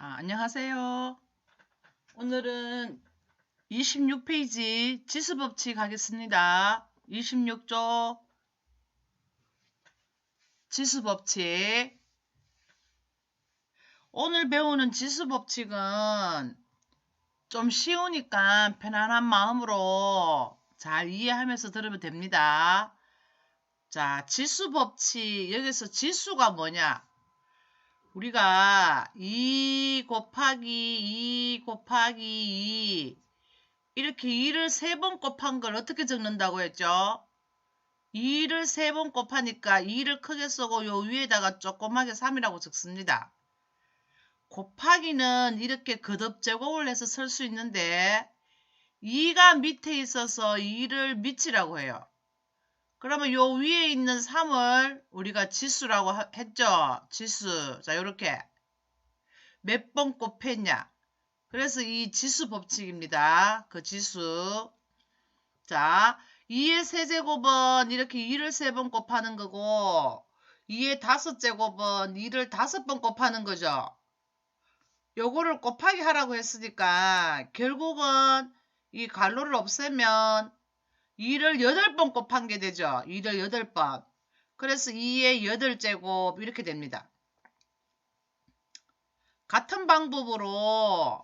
안녕하세요. 오늘은 26페이지 지수법칙 하겠습니다. 26조 지수법칙. 오늘 배우는 지수법칙은 좀 쉬우니까 편안한 마음으로 잘 이해하면서 들으면 됩니다. 자, 지수법칙. 여기서 지수가 뭐냐? 우리가 2 곱하기 2 곱하기 2 이렇게 2를 3번 곱한 걸 어떻게 적는다고 했죠? 2를 3번 곱하니까 2를 크게 쓰고 요 위에다가 조그맣게 3이라고 적습니다. 곱하기는 이렇게 거듭제곱을 해서 쓸 수 있는데 2가 밑에 있어서 2를 밑이라고 해요. 그러면 요 위에 있는 3을 우리가 지수라고 했죠? 지수. 자, 요렇게 몇 번 곱했냐? 그래서 이 지수 법칙입니다. 그 지수. 자, 2의 세제곱은 이렇게 2를 3번 곱하는 거고 2의 5제곱은 2를 5번 곱하는 거죠. 요거를 곱하기 하라고 했으니까 결국은 이 괄호를 없애면 2를 8번 곱한 게 되죠. 2를 8번. 그래서 2의 8제곱 이렇게 됩니다. 같은 방법으로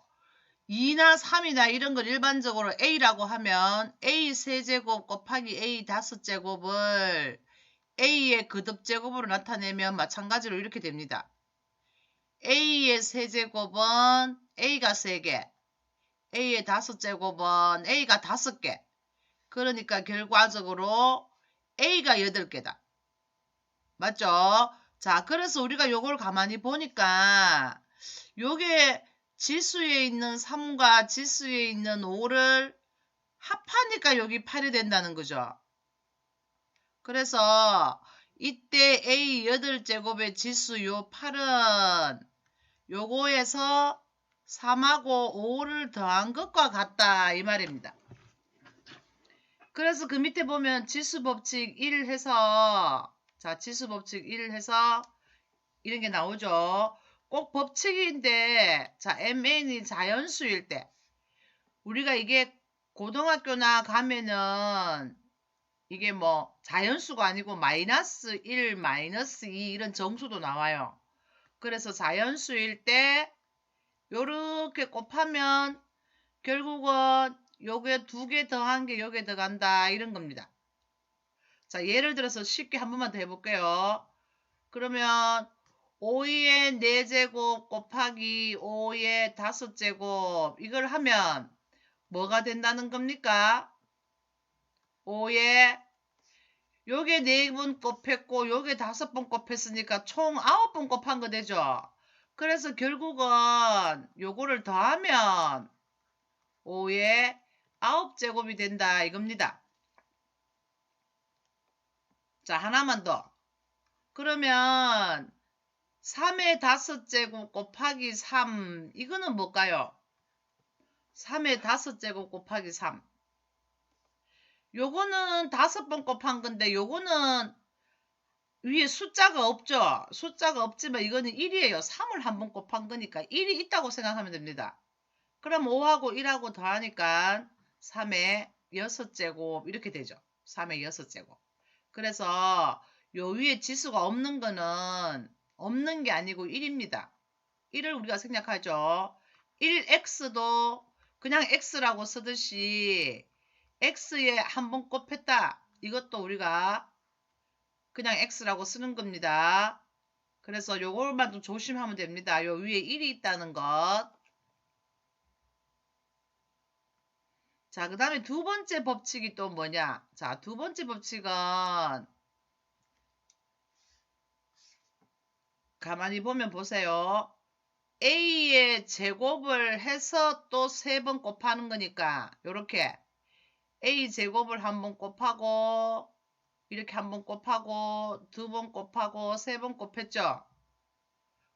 2나 3이나 이런 걸 일반적으로 A라고 하면 A 세제곱 곱하기 A 5제곱을 A의 거듭제곱으로 나타내면 마찬가지로 이렇게 됩니다. A의 세제곱은 A가 3개, A의 5제곱은 A가 5개. 그러니까 결과적으로 A가 8개다. 맞죠? 자, 그래서 우리가 요걸 가만히 보니까 요게 지수에 있는 3과 지수에 있는 5를 합하니까 여기 8이 된다는 거죠. 그래서 이때 A 8제곱의 지수 요 8은 요거에서 3하고 5를 더한 것과 같다 이 말입니다. 그래서 그 밑에 보면 지수법칙 1 해서 자 지수법칙 1 해서 이런 게 나오죠. 꼭 법칙인데 자 MN이 자연수일 때 우리가 이게 고등학교나 가면은 이게 뭐 자연수가 아니고 마이너스 1, 마이너스 2 이런 정수도 나와요. 그래서 자연수일 때 요렇게 곱하면 결국은 요게 2개 더한 게 요게 들어간다 이런 겁니다. 자 예를 들어서 쉽게 한 번만 더 해볼게요. 그러면 5의 4제곱 곱하기 5의 5제곱 이걸 하면 뭐가 된다는 겁니까? 5에 요게 4번 곱했고 요게 5번 곱했으니까 총 9번 곱한 거 되죠. 그래서 결국은 요거를 더하면 5의 9제곱이 된다 이겁니다. 자 하나만 더. 그러면 3의 5제곱 곱하기 3 이거는 뭘까요? 3의 5제곱 곱하기 3 요거는 5번 곱한 건데 요거는 위에 숫자가 없죠. 숫자가 없지만 이거는 1이에요. 3을 한번 곱한 거니까 1이 있다고 생각하면 됩니다. 그럼 5하고 1하고 더하니까 3의 6제곱 이렇게 되죠. 3의 6제곱. 그래서 요 위에 지수가 없는 거는 없는 게 아니고 1입니다. 1을 우리가 생략하죠. 1x도 그냥 x라고 쓰듯이 x에 한번 곱했다. 이것도 우리가 그냥 x라고 쓰는 겁니다. 그래서 요걸만 좀 조심하면 됩니다. 요 위에 1이 있다는 것. 자, 그 다음에 두 번째 법칙이 또 뭐냐? 자, 두 번째 법칙은 가만히 보면 보세요. A의 제곱을 해서 또 3번 곱하는 거니까 요렇게 A 제곱을 한번 곱하고 이렇게 한번 곱하고 2번 곱하고 3번 곱했죠.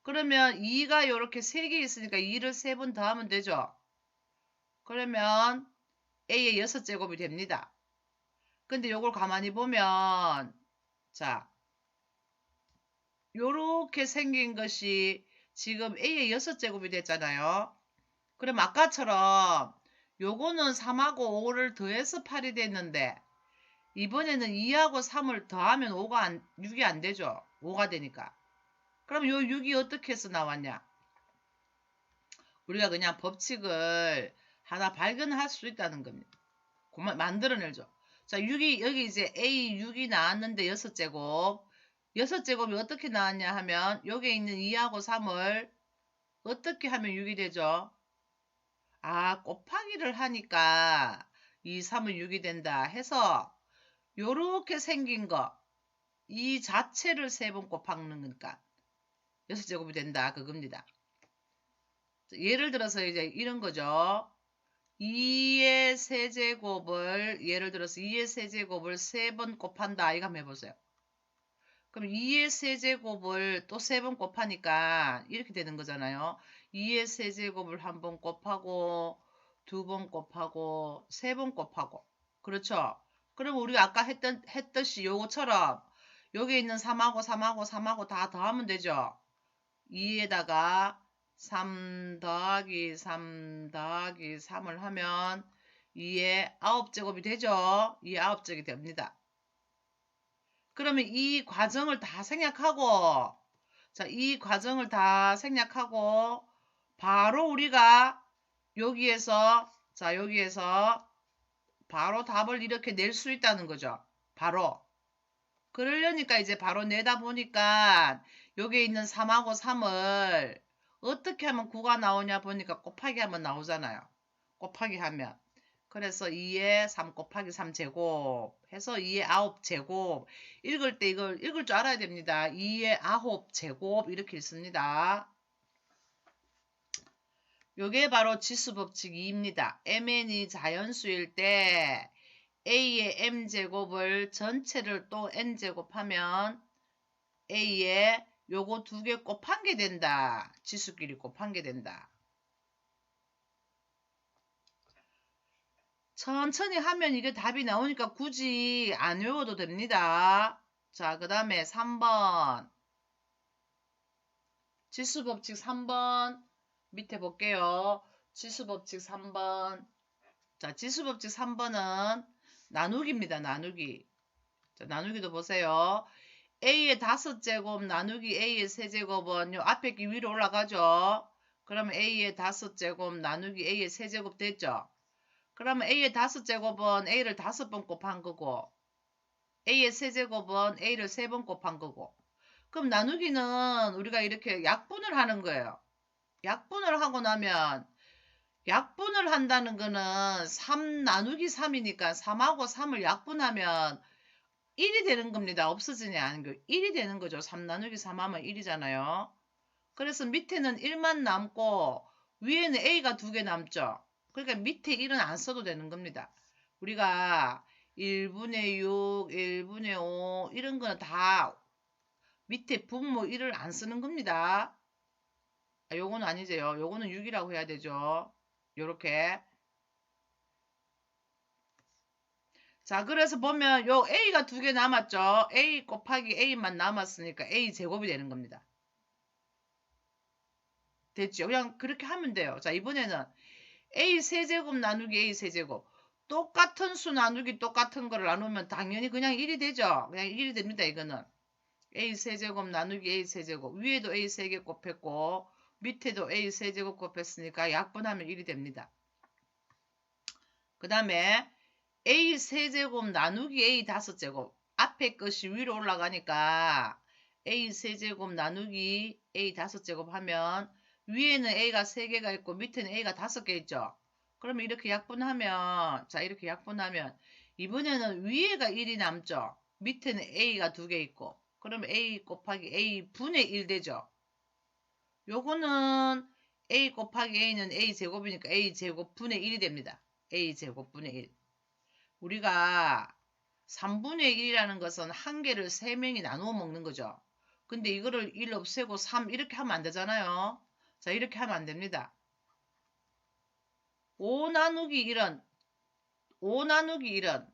그러면 2가 이렇게 3개 있으니까 2를 3번 더하면 되죠. 그러면 A의 6제곱이 됩니다. 근데 요걸 가만히 보면 자 요렇게 생긴 것이 지금 A의 6제곱이 됐잖아요. 그럼 아까처럼 요거는 3하고 5를 더해서 8이 됐는데 이번에는 2하고 3을 더하면 6이 안 되죠. 5가 되니까. 그럼 요 6이 어떻게 해서 나왔냐? 우리가 그냥 법칙을 하나 발견할 수 있다는 겁니다. 만들어내죠. 자, 6이, 여기 이제 A 6이 나왔는데 6제곱. 6제곱이 어떻게 나왔냐 하면, 여기에 있는 2하고 3을 어떻게 하면 6이 되죠? 아, 곱하기를 하니까 2, 3은 6이 된다 해서, 요렇게 생긴 거, 이 자체를 3번 곱하는 거니까 6제곱이 된다. 그겁니다. 예를 들어서 이제 이런 거죠. 2의 세제곱을 예를 들어서 2의 세제곱을 3번 곱한다. 이거 한번 해보세요. 그럼 2의 세제곱을 또 3번 곱하니까 이렇게 되는 거잖아요. 2의 세제곱을 한 번 곱하고 2번 곱하고 3번 곱하고 그렇죠. 그럼 우리가 아까 했듯이 요거처럼 여기 있는 3하고 3하고 3하고 다 더하면 되죠. 2에다가 3 더하기 3 더하기 3을 하면 2의 9제곱이 되죠. 2의 9제곱이 됩니다. 그러면 이 과정을 다 생략하고 자, 이 과정을 다 생략하고 바로 우리가 여기에서 바로 답을 이렇게 낼 수 있다는 거죠. 바로. 그러려니까 이제 바로 내다 보니까 여기에 있는 3하고 3을 어떻게 하면 9가 나오냐 보니까 곱하기 하면 나오잖아요. 곱하기 하면. 그래서 2에 3 곱하기 3제곱 해서 2에 9제곱 읽을 때 이걸 읽을 줄 알아야 됩니다. 2에 9제곱 이렇게 읽습니다. 요게 바로 지수법칙 2입니다. mn이 자연수일 때 a의 m제곱을 전체를 또 n제곱하면 a에 요거 두 개 곱한 게 된다. 지수끼리 곱한 게 된다. 천천히 하면 이게 답이 나오니까 굳이 안 외워도 됩니다. 자, 그 다음에 3번. 지수법칙 3번. 밑에 볼게요. 지수법칙 3번. 자, 지수법칙 3번은 나누기입니다. 나누기. 자, 나누기도 보세요. A의 5제곱 나누기 A의 세제곱은 요 앞에 게 위로 올라가죠. 그러면 A의 5제곱 나누기 A의 세제곱 됐죠. 그러면 A의 5제곱은 A를 5번 곱한 거고 A의 세제곱은 A를 3번 곱한 거고 그럼 나누기는 우리가 이렇게 약분을 하는 거예요. 약분을 하고 나면 약분을 한다는 거는 3 나누기 3이니까 3하고 3을 약분하면 1이 되는 겁니다. 없어지냐 하는 거 1이 되는 거죠. 3 나누기 3 하면 1이잖아요. 그래서 밑에는 1만 남고 위에는 A가 2개 남죠. 그러니까 밑에 1은 안 써도 되는 겁니다. 우리가 1분의 6, 1분의 5 이런 거는 다 밑에 분모 1을 안 쓰는 겁니다. 요거는 아니죠. 요거는 6이라고 해야 되죠. 요렇게. 자, 그래서 보면 요 A가 2개 남았죠. A 곱하기 A만 남았으니까 A 제곱이 되는 겁니다. 됐죠? 그냥 그렇게 하면 돼요. 자, 이번에는 A 세제곱 나누기 A 세제곱. 똑같은 수 나누기 똑같은 거를 나누면 당연히 그냥 1이 되죠. 그냥 1이 됩니다. 이거는. A 세제곱 나누기 A 세제곱. 위에도 A 3개 곱했고 밑에도 A 세제곱 곱했으니까 약분하면 1이 됩니다. 그 다음에 A 세제곱 나누기 A 5제곱. 앞에 것이 위로 올라가니까 A 세제곱 나누기 A 5제곱 하면 위에는 A가 3개가 있고 밑에는 A가 5개 있죠. 그러면 이렇게 약분하면 자 이렇게 약분하면 이번에는 위에가 1이 남죠. 밑에는 A가 2개 있고 그러면 A 곱하기 A 분의 1 되죠. 요거는 A 곱하기 A는 A 제곱이니까 A 제곱 분의 1이 됩니다. A 제곱 분의 1. 우리가 3분의 1이라는 것은 한 개를 3명이 나누어 먹는 거죠. 근데 이거를 1 없애고 3 이렇게 하면 안 되잖아요. 자 이렇게 하면 안 됩니다. 5 나누기 1은 5 나누기 1은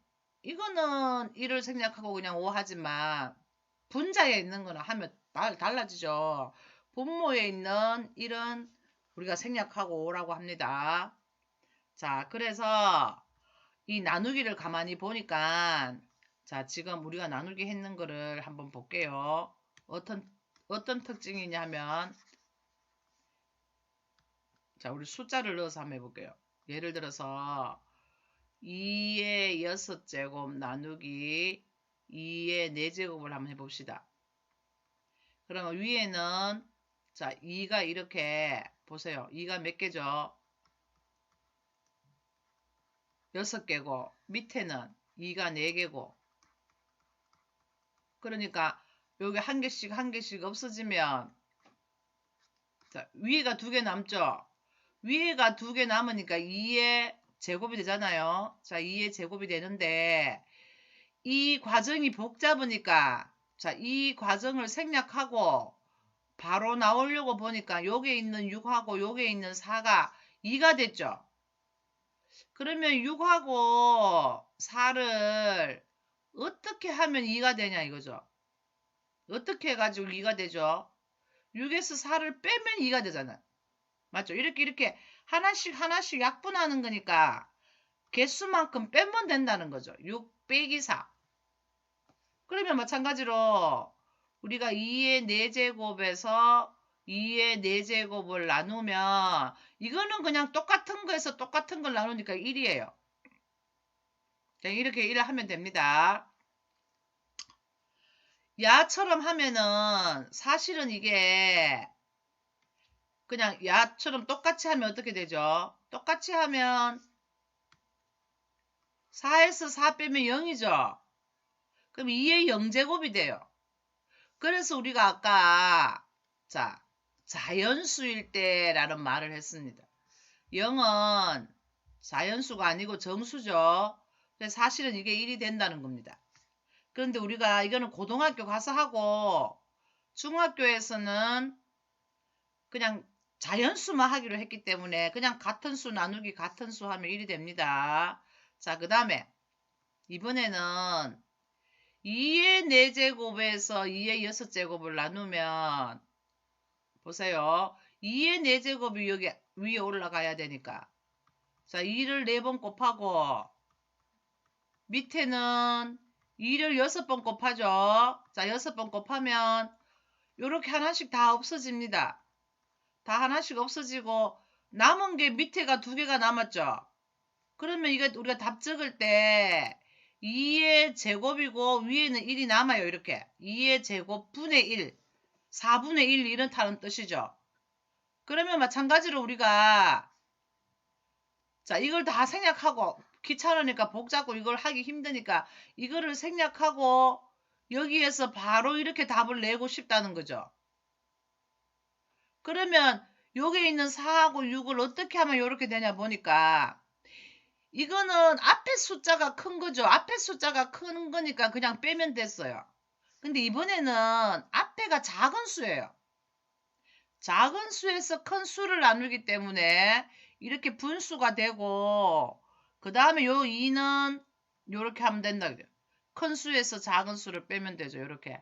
이거는 1을 생략하고 그냥 5 하지만 분자에 있는 거는 하면 달라지죠. 분모에 있는 1은 우리가 생략하고 오라고 합니다. 자, 그래서 이 나누기를 가만히 보니까 자, 지금 우리가 나누기 했는 거를 한번 볼게요. 어떤 특징이냐면 자, 우리 숫자를 넣어서 한번 해볼게요. 예를 들어서 2의 6제곱 나누기 2의 4제곱을 한번 해봅시다. 그러면 위에는 자 2가 이렇게 보세요. 2가 몇 개죠? 6개고 밑에는 2가 4개고 그러니까 여기 한 개씩 없어지면 자, 위에가 2개 남죠? 위에가 2개 남으니까 2의 제곱이 되잖아요. 자, 2의 제곱이 되는데 이 과정이 복잡하니까 자, 이 과정을 생략하고 바로 나오려고 보니까 여기에 있는 6하고 여기에 있는 4가 2가 됐죠. 그러면 6하고 4를 어떻게 하면 2가 되냐 이거죠. 어떻게 해가지고 2가 되죠. 6에서 4를 빼면 2가 되잖아. 맞죠? 이렇게 하나씩 약분하는 거니까 개수만큼 빼면 된다는 거죠. 6 빼기 4. 그러면 마찬가지로 우리가 2의 4제곱에서 2의 4제곱을 나누면 이거는 그냥 똑같은 거에서 똑같은 걸 나누니까 1이에요. 이렇게 1을 하면 됩니다. 야처럼 하면은 사실은 이게 그냥 야처럼 똑같이 하면 어떻게 되죠? 똑같이 하면 4에서 4 빼면 0이죠. 그럼 2의 0제곱이 돼요. 그래서 우리가 아까 자 자연수일 때라는 말을 했습니다. 0은 자연수가 아니고 정수죠. 그래서 사실은 이게 1이 된다는 겁니다. 그런데 우리가 이거는 고등학교 가서 하고 중학교에서는 그냥 자연수만 하기로 했기 때문에 그냥 같은 수 나누기 같은 수 하면 1이 됩니다. 자, 그 다음에 이번에는 2의 4제곱에서 2의 6제곱을 나누면 보세요. 2의 4제곱이 여기 위에 올라가야 되니까 자 2를 4번 곱하고 밑에는 2를 6번 곱하죠. 자 6번 곱하면 이렇게 하나씩 다 없어집니다. 다 하나씩 없어지고 남은 게 밑에가 2개가 남았죠. 그러면 이게 우리가 답 적을 때 2의 제곱이고 위에는 1이 남아요. 이렇게 2의 제곱 분의 1 4분의 1 이렇다는 뜻이죠. 그러면 마찬가지로 우리가 자 이걸 다 생략하고 귀찮으니까 복잡고 이걸 하기 힘드니까 이거를 생략하고 여기에서 바로 이렇게 답을 내고 싶다는 거죠. 그러면 여기에 있는 4하고 6을 어떻게 하면 이렇게 되냐 보니까 이거는 앞에 숫자가 큰 거죠. 앞에 숫자가 큰 거니까 그냥 빼면 됐어요. 근데 이번에는 앞에가 작은 수예요. 작은 수에서 큰 수를 나누기 때문에 이렇게 분수가 되고 그 다음에 요 2는 이렇게 하면 된다 그래요. 큰 수에서 작은 수를 빼면 되죠. 이렇게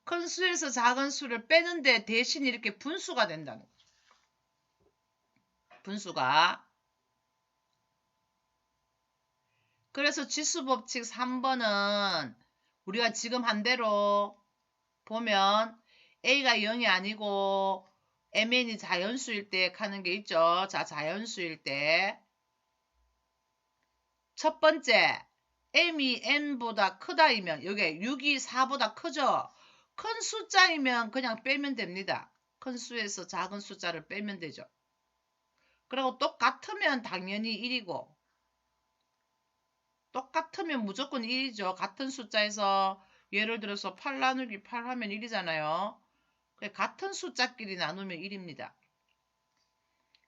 큰 수에서 작은 수를 빼는데 대신 이렇게 분수가 된다는 거죠. 분수가. 그래서 지수법칙 3번은 우리가 지금 한 대로 보면 A가 0이 아니고 MN이 자연수일 때 하는 게 있죠. 자, 자연수일 때 첫 번째 M이 N보다 크다이면 여기 6이 4보다 크죠. 큰 숫자이면 그냥 빼면 됩니다. 큰 수에서 작은 숫자를 빼면 되죠. 그리고 똑같으면 당연히 1이고 똑같으면 무조건 1이죠. 같은 숫자에서 예를 들어서 8 나누기 8 하면 1이잖아요. 같은 숫자끼리 나누면 1입니다.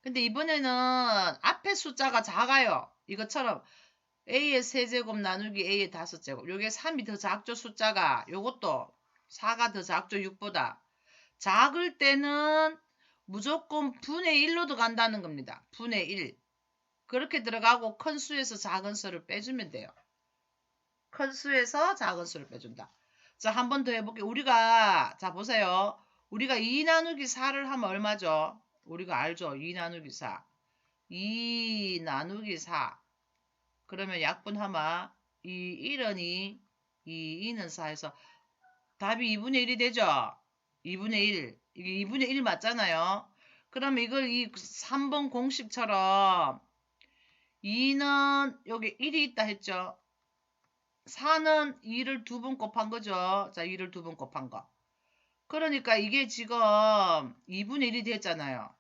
근데 이번에는 앞에 숫자가 작아요. 이것처럼 A의 세제곱 나누기 A의 5제곱. 요게 3이 더 작죠. 숫자가. 요것도 4가 더 작죠. 6보다. 작을 때는 무조건 분의 1로 들어간다는 겁니다. 분의 1. 그렇게 들어가고 큰 수에서 작은 수를 빼주면 돼요. 큰 수에서 작은 수를 빼준다. 자, 한 번 더 해볼게요. 우리가 자 보세요. 우리가 2 나누기 4를 하면 얼마죠? 우리가 알죠? 2 나누기 4. 2 나누기 4. 그러면 약분하면 이 1은 2, 이 2는 4 해서 답이 2분의 1이 되죠? 2분의 1. 이게 2분의 1 맞잖아요. 그러면 이걸 이 3번 공식처럼 2는 여기 1이 있다 했죠? 4는 2를 2번 곱한 거죠? 자, 2를 2번 곱한 거. 그러니까 이게 지금 2분의 1이 됐잖아요.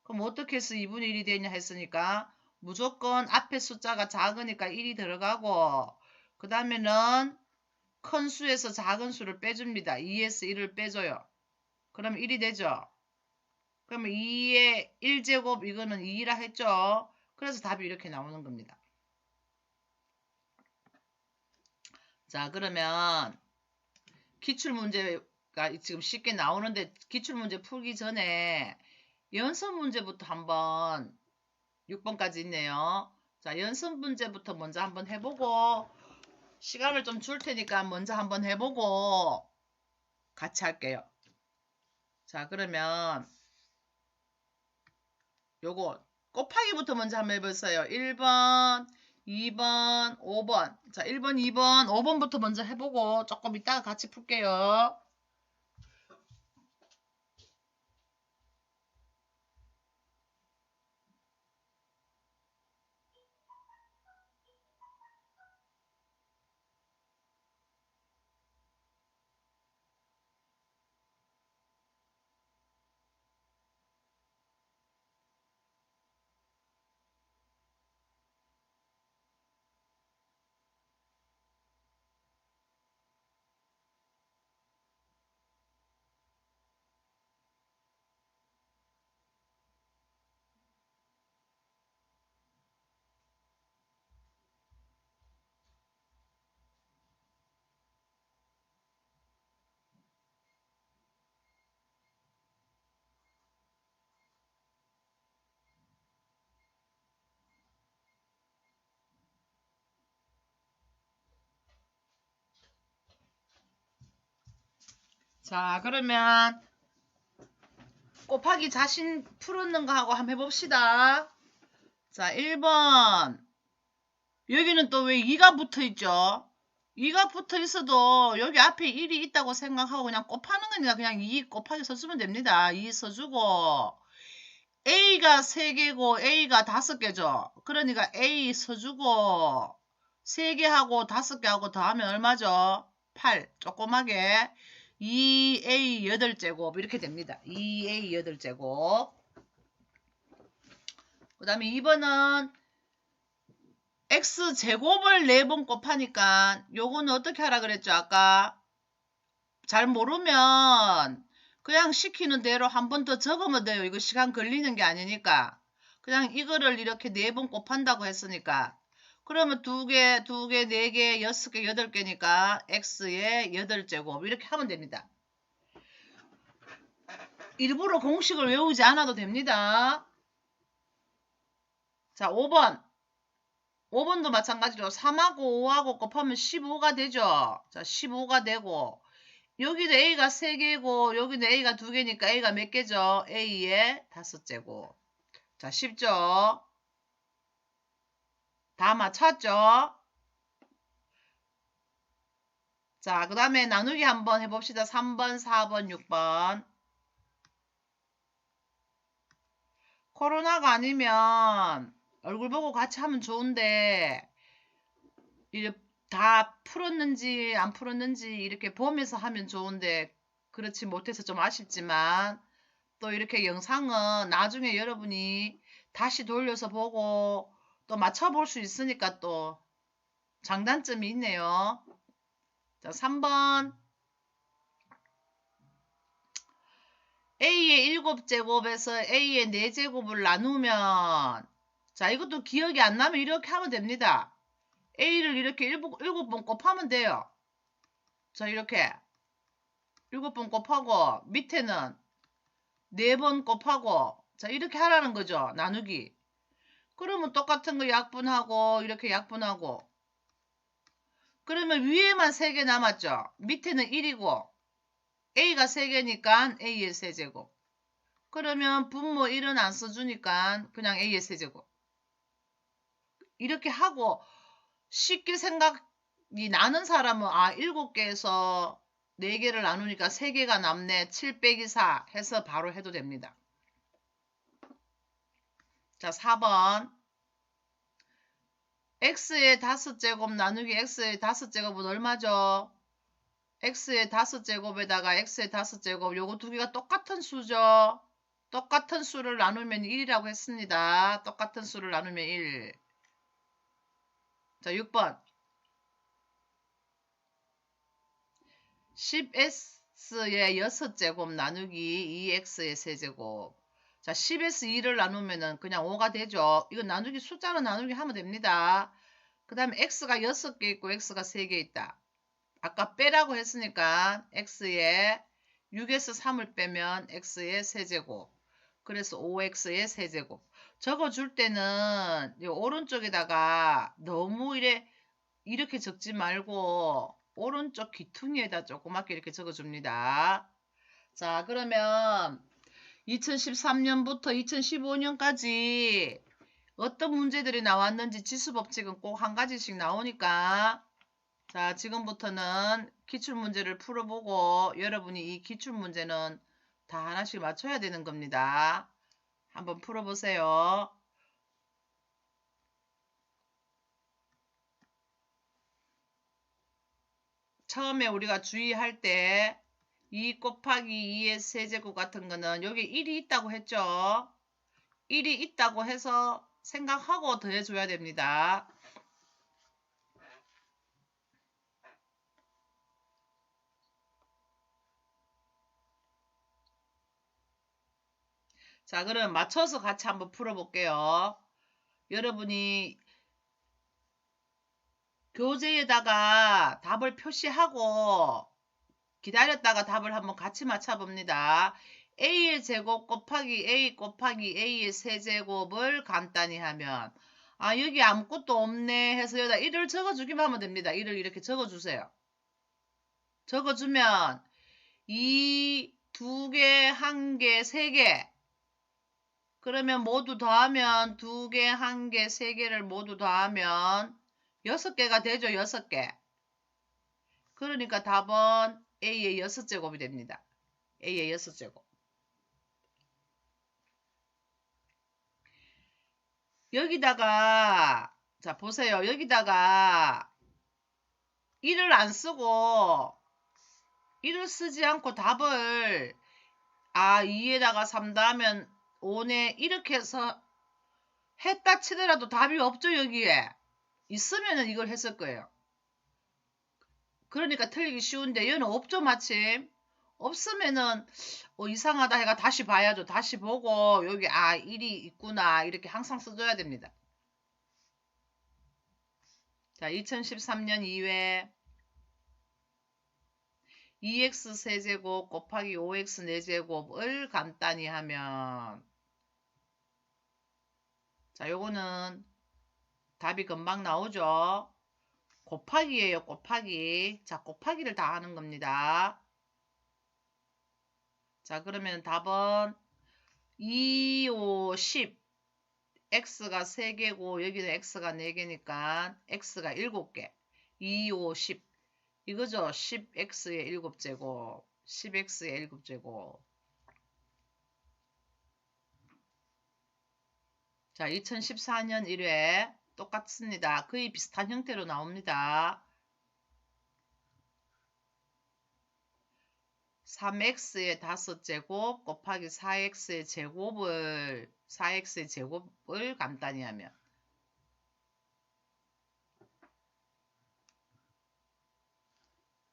그럼 어떻게 해서 2분의 1이 되냐 했으니까 무조건 앞에 숫자가 작으니까 1이 들어가고 그 다음에는 큰 수에서 작은 수를 빼줍니다. 2에서 1을 빼줘요. 그럼 1이 되죠. 그러면 2의 1제곱 이거는 2라 했죠. 그래서 답이 이렇게 나오는 겁니다. 자, 그러면 기출문제가 지금 쉽게 나오는데 기출문제 풀기 전에 연습 문제부터 한번 6번까지 있네요. 자, 연습 문제부터 먼저 한번 해보고 시간을 좀 줄 테니까 먼저 한번 해보고 같이 할게요. 자, 그러면 요거 곱하기부터 먼저 한번 해보세요. 1번, 2번, 5번. 자, 1번, 2번, 5번부터 먼저 해보고 조금 이따가 같이 풀게요. 자, 그러면 곱하기 자신 풀었는 거 하고 한번 해봅시다. 자, 1번. 여기는 또 왜 2가 붙어 있죠? 2가 붙어 있어도 여기 앞에 1이 있다고 생각하고 그냥 곱하는 거니까 그냥 2 곱하기 써주면 됩니다. 2 써주고 A가 3개고 A가 5개죠. 그러니까 A 써주고 3개 하고 5개 하고 더하면 얼마죠? 8. 조그맣게 2A 8제곱 이렇게 됩니다. 2A 8제곱. 그 다음에 2번은 X제곱을 4번 곱하니까 요거는 어떻게 하라 그랬죠? 아까 잘 모르면 그냥 시키는 대로 한 번 더 적으면 돼요. 이거 시간 걸리는 게 아니니까. 그냥 이거를 이렇게 4번 곱한다고 했으니까. 그러면 2개, 2개, 4개, 6개, 8개니까 x의 8제곱 이렇게 하면 됩니다. 일부러 공식을 외우지 않아도 됩니다. 자, 5번. 5번도 마찬가지로 3하고 5하고 곱하면 15가 되죠. 자, 15가 되고 여기도 A가 3개고 여기도 A가 2개니까 A가 몇 개죠? A의 5제곱. 자, 쉽죠? 다 맞췄죠? 자, 그 다음에 나누기 한번 해봅시다. 3번, 4번, 6번. 코로나가 아니면 얼굴 보고 같이 하면 좋은데 다 풀었는지 안 풀었는지 이렇게 보면서 하면 좋은데 그렇지 못해서 좀 아쉽지만 또 이렇게 영상은 나중에 여러분이 다시 돌려서 보고 또 맞춰볼 수 있으니까 또 장단점이 있네요. 자, 3번 A의 7제곱에서 A의 4제곱을 나누면 자, 이것도 기억이 안 나면 이렇게 하면 됩니다. A를 이렇게 7번 곱하면 돼요. 자, 이렇게 7번 곱하고 밑에는 4번 곱하고 자, 이렇게 하라는 거죠. 나누기. 그러면 똑같은 거 약분하고 이렇게 약분하고 그러면 위에만 3개 남았죠. 밑에는 1이고 A가 3개니까 A의 세제곱. 그러면 분모 1은 안 써주니까 그냥 A의 세제곱. 이렇게 하고 쉽게 생각이 나는 사람은 7개에서 4개를 나누니까 3개가 남네. 7 빼기 4 해서 바로 해도 됩니다. 자, 4번. x의 5제곱 나누기 x의 5제곱은 얼마죠? x의 5제곱에다가 x의 5제곱 요거 두 개가 똑같은 수죠. 똑같은 수를 나누면 1이라고 했습니다. 똑같은 수를 나누면 1. 자, 6번. 10x의 6제곱 나누기 2x의 세제곱. 자, 10에서 2를 나누면은 그냥 5가 되죠. 이거 나누기 숫자로 나누기 하면 됩니다. 그 다음에 x가 6개 있고 x가 3개 있다. 아까 빼라고 했으니까 x의 6에서 3을 빼면 x의 세제곱. 그래서 5x의 세제곱. 적어줄 때는 오른쪽에다가 너무 이렇게 적지 말고 오른쪽 귀퉁이에다 조그맣게 이렇게 적어줍니다. 자, 그러면 2013년부터 2015년까지 어떤 문제들이 나왔는지 지수법칙은 꼭 한 가지씩 나오니까 자, 지금부터는 기출문제를 풀어보고 여러분이 이 기출문제는 다 하나씩 맞춰야 되는 겁니다. 한번 풀어보세요. 처음에 우리가 주의할 때 2 곱하기 2의 세제곱 같은 거는 여기 1이 있다고 했죠. 1이 있다고 해서 생각하고 더해줘야 됩니다. 자, 그럼 맞춰서 같이 한번 풀어볼게요. 여러분이 교재에다가 답을 표시하고 기다렸다가 답을 한번 같이 맞춰봅니다. A의 제곱 곱하기 A 곱하기 A의 세제곱을 간단히 하면 여기 아무것도 없네 해서 여기다 1을 적어주기만 하면 됩니다. 1을 이렇게 적어주세요. 적어주면 2, 2개, 1개, 3개 그러면 모두 더하면 2개, 1개, 3개를 모두 더하면 6개가 되죠. 6개. 그러니까 답은 A의 6제곱이 됩니다. A의 6제곱. 여기다가 자 보세요. 여기다가 1을 안 쓰고 1을 쓰지 않고 답을 2에다가 3 더하면 5네 이렇게 해서 했다 치더라도 답이 없죠. 여기에 있으면은 이걸 했을 거예요. 그러니까 틀리기 쉬운데 얘는 없죠. 마침 없으면은 이상하다 해가 다시 봐야죠. 다시 보고 여기 1이 있구나 이렇게 항상 써줘야 됩니다. 자, 2013년 2회 2x 세제곱 곱하기 5x 4제곱을 간단히 하면 자, 요거는 답이 금방 나오죠. 곱하기예요. 곱하기. 자, 곱하기를 다 하는 겁니다. 자, 그러면 답은 2, 5, 10 x가 3개고 여기는 x가 4개니까 x가 7개 2, 5, 10 이거죠. 10x의 7제곱 10x의 7제곱 자 2014년 1회 똑같습니다. 거의 비슷한 형태로 나옵니다. 3x의 5제곱 곱하기 4x의 제곱을 간단히 하면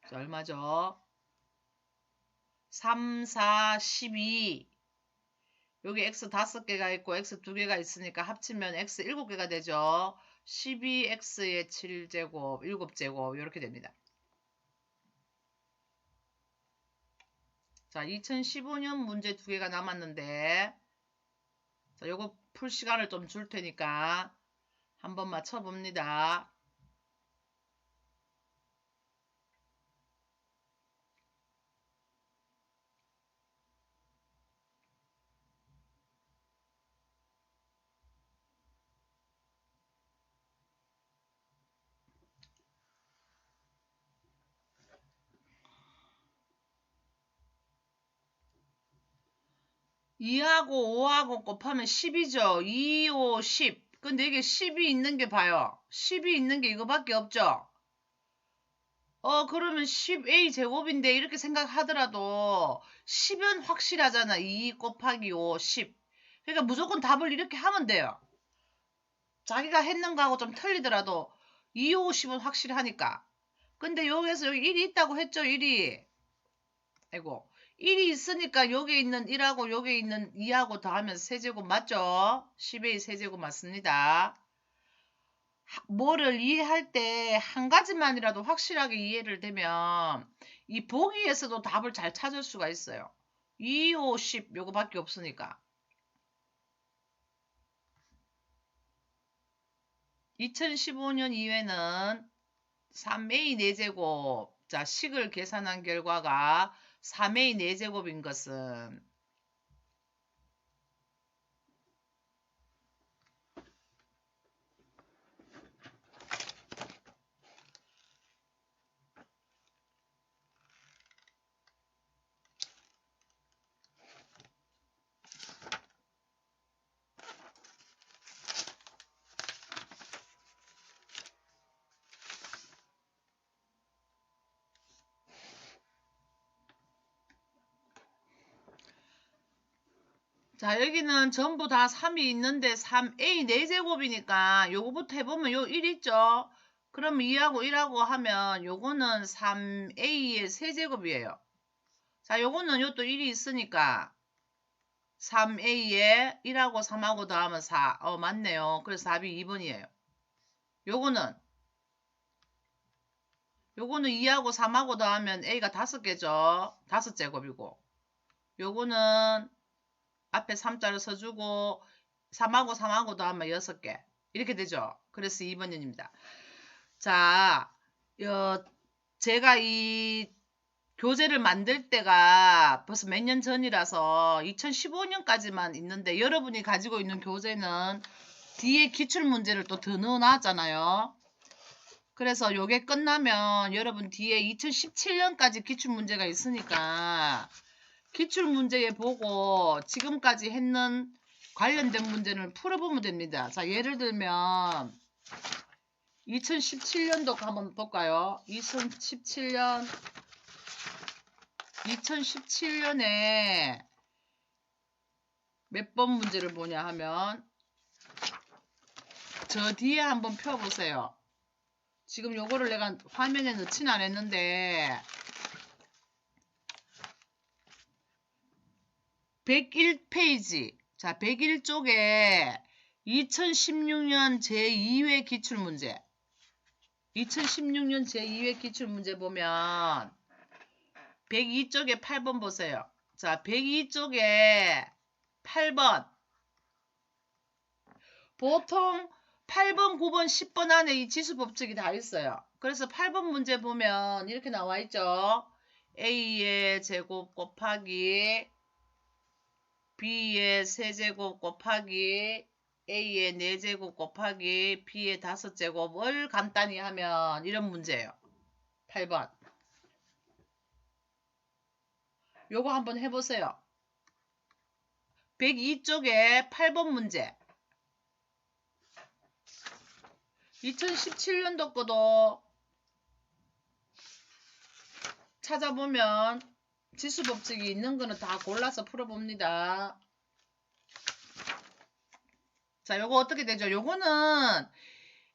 자, 얼마죠? 3, 4, 12 여기 x 5개가 있고 x 2개가 있으니까 합치면 x 7개가 되죠. 12x의 7제곱 7제곱 이렇게 됩니다. 자, 2015년 문제 2개가 남았는데 자, 요거 풀 시간을 좀 줄 테니까 한번 맞춰봅니다. 2하고 5하고 곱하면 10이죠. 2, 5, 10. 근데 이게 10이 있는 게 봐요. 10이 있는 게 이거밖에 없죠. 그러면 10a 제곱인데 이렇게 생각하더라도 10은 확실하잖아. 2 곱하기 5, 10. 그러니까 무조건 답을 이렇게 하면 돼요. 자기가 했는 거하고 좀 틀리더라도 2, 5, 10은 확실하니까. 근데 여기에서 여기 1이 있다고 했죠. 1이. 아이고. 1이 있으니까 여기 있는 1하고 여기 있는 2하고 더하면 세제곱 맞죠? 10a 세제곱 맞습니다. 뭐를 이해할 때 한 가지만이라도 확실하게 이해를 되면 이 보기에서도 답을 잘 찾을 수가 있어요. 2, 5, 10 요거밖에 없으니까. 2015년 이외는 3a 4제곱, 자 식을 계산한 결과가 3a 4제곱인 것은 자 여기는 전부 다 3이 있는데 3a 4제곱이니까 요거부터 해보면 요 1 있죠. 그럼 2하고 1하고 하면 요거는 3a의 세제곱이에요. 자 요거는 요 또 1이 있으니까 3a에 1하고 3하고 더하면 4. 맞네요. 그래서 답이 2번이에요. 요거는 2하고 3하고 더하면 a가 5개죠. 5제곱이고 요거는 앞에 3자를 써주고 3하고 3하고 더하면 6개. 이렇게 되죠. 그래서 2번입니다. 자, 제가 이 교재를 만들 때가 벌써 몇 년 전이라서 2015년까지만 있는데 여러분이 가지고 있는 교재는 뒤에 기출문제를 또 더 넣어놨잖아요. 그래서 요게 끝나면 여러분 뒤에 2017년까지 기출문제가 있으니까 기출문제에 보고 지금까지 했는 관련된 문제를 풀어보면 됩니다. 자, 예를 들면 2017년도 한번 볼까요? 2017년에 몇 번 문제를 보냐 하면 저 뒤에 한번 펴보세요. 지금 요거를 내가 화면에 넣지는 않았는데 101페이지 자 101쪽에 2016년 제2회 기출문제 2016년 제2회 기출문제 보면 102쪽에 8번 보세요. 자 102쪽에 8번 보통 8번, 9번, 10번 안에 이 지수법칙이 다 있어요. 그래서 8번 문제 보면 이렇게 나와 있죠. A의 제곱 곱하기 B의 세제곱 곱하기 A의 4제곱 곱하기 B의 5제곱을 간단히 하면 이런 문제예요. 8번. 요거 한번 해보세요. 102쪽에 8번 문제. 2017년도 거도 찾아보면 지수법칙이 있는 거는 다 골라서 풀어봅니다. 자, 요거 어떻게 되죠? 요거는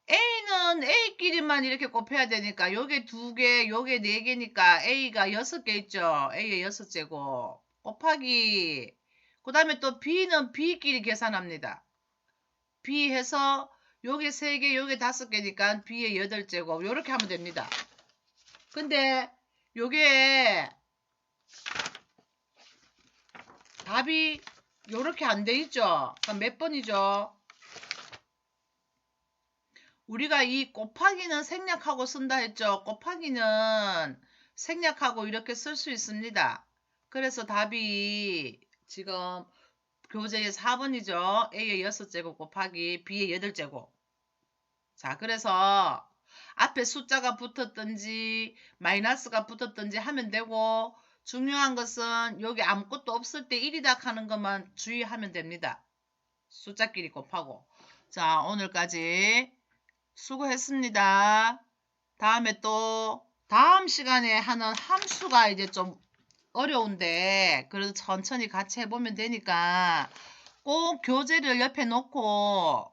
A는 A끼리만 이렇게 곱해야 되니까 요게 2개, 요게 4개니까 A가 6개 있죠. A의 6제곱 곱하기 그 다음에 또 B는 B끼리 계산합니다. B 해서 요게 3개, 요게 5개니까 B의 8제곱 요렇게 하면 됩니다. 근데 요게 답이 요렇게 안 돼 있죠. 그럼 몇 번이죠? 우리가 이 곱하기는 생략하고 쓴다 했죠. 곱하기는 생략하고 이렇게 쓸 수 있습니다. 그래서 답이 지금 교재의 4번이죠. A의 6제곱 곱하기 B의 8제곱. 자, 그래서 앞에 숫자가 붙었든지 마이너스가 붙었든지 하면 되고 중요한 것은 여기 아무것도 없을 때 1이다 하는 것만 주의하면 됩니다. 숫자끼리 곱하고. 자, 오늘까지 수고했습니다. 다음에 또 다음 시간에 하는 함수가 이제 좀 어려운데 그래도 천천히 같이 해보면 되니까 꼭 교재를 옆에 놓고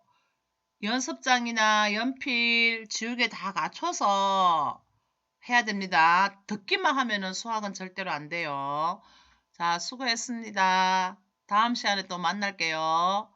연습장이나 연필, 지우개 다 갖춰서 해야 됩니다. 듣기만 하면은 수학은 절대로 안 돼요. 자, 수고했습니다. 다음 시간에 또 만날게요.